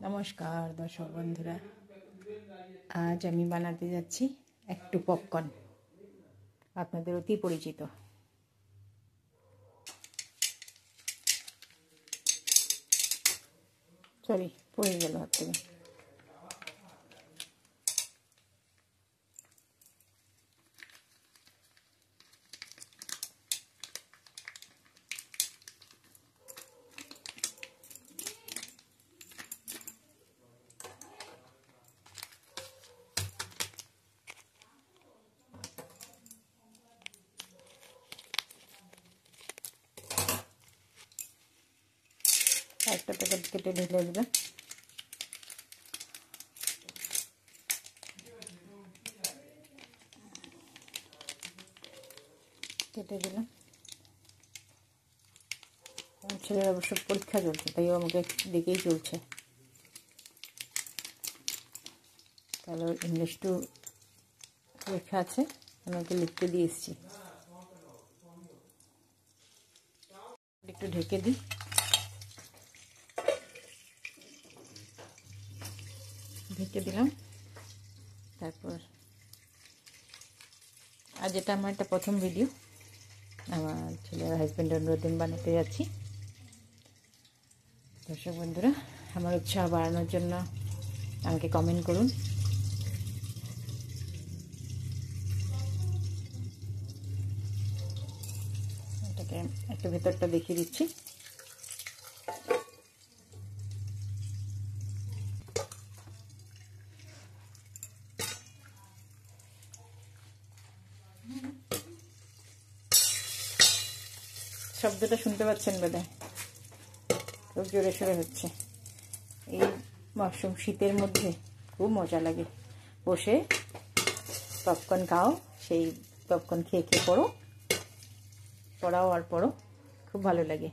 নমস্কার দর্শক বন্ধুরা, আজ আমি বানাতে যাচ্ছি একটু পপকর্ন, আপনাদের অতি পরিচিত। সরি, পড়ে গেল হাত থেকে। একটা প্যাকেট কেটে ঢেলে দেবেন। কেটে দিলাম। ছেলের অবশ্য পরীক্ষা চলছে, তাই আমাকে দেখেই চলছে। তাহলে ইংলিশ টু পরীক্ষা আছে, আমাকে লিখতে দিয়ে এসেছি। একটু ঢেকে দিই। ঢেকে দিলাম। তারপর আজ এটা আমার একটা প্রথম ভিডিও, আমার ছেলের হাজব্যান্ডের অনুরোধে বানাতে যাচ্ছি। দর্শক বন্ধুরা, আমার উৎসাহ বাড়ানোর জন্য আমাকে কমেন্ট করুন। এটাকে একটু ভেতরটা দেখিয়ে দিচ্ছি। শব্দটা শুনতে পাচ্ছেন বোধহয়, খুব জোরে সোরে হচ্ছে। এই মরশুম শীতের মধ্যে খুব মজা লাগে বসে পপকর্ন খাও, সেই পপকর্ন খেয়ে খেয়ে পড়াও আর পড়ো, খুব ভালো লাগে।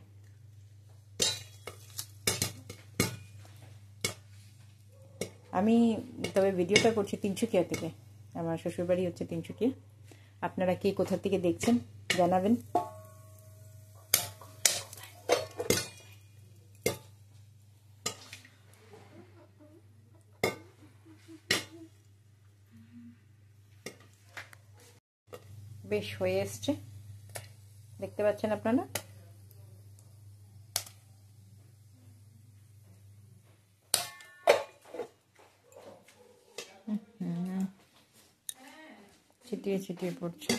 আমি তবে ভিডিওটা করছি তিনসুকিয়া থেকে, আমার শ্বশুরবাড়ি হচ্ছে তিনসুকিয়া। আপনারা কে কোথা থেকে দেখছেন জানাবেন। বেশ হয়ে এসছে, দেখতে পাচ্ছেন আপনারা। ছিটিয়ে ছিটিয়ে পড়ছে।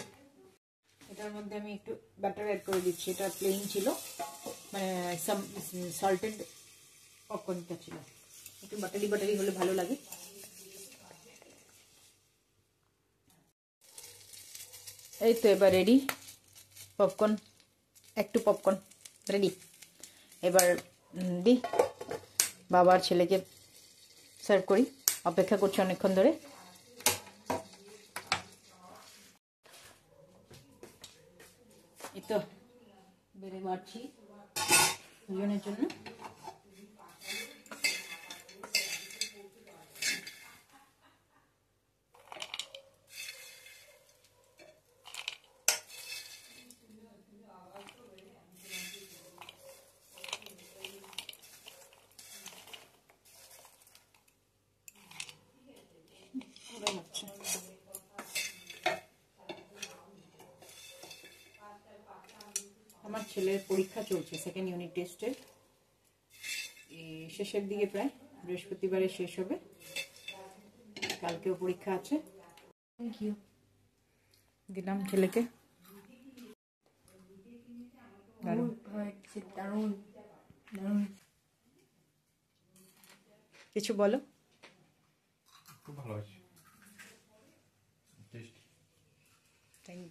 এটার মধ্যে আমি একটু বাটার অ্যাড করে দিচ্ছি। এটা প্লেন ছিল, মানে সল্টেড পপকর্নটা ছিল, একটু বাটারি বাটারি হলে ভালো লাগে। এই তো এবার রেডি পপকর্ন, একটু পপকর্ন রেডি। এবার দিই বাবার ছেলেকে সার্ভ করি, অপেক্ষা করছি অনেকক্ষণ ধরে। এই তো বেড়ে বাড়ছি দুজনের জন্য। আমার ছেলের পরীক্ষা চলছে, সেকেন্ড ইউনিট টেস্টের শেষের দিকে, প্রায় বৃহস্পতিবারে শেষ হবে। কালকেও পরীক্ষা আছে। থ্যাংক ইউ দিলাম ছেলেকে। কিছু বলো। খুব ভালো আছে। Thank you.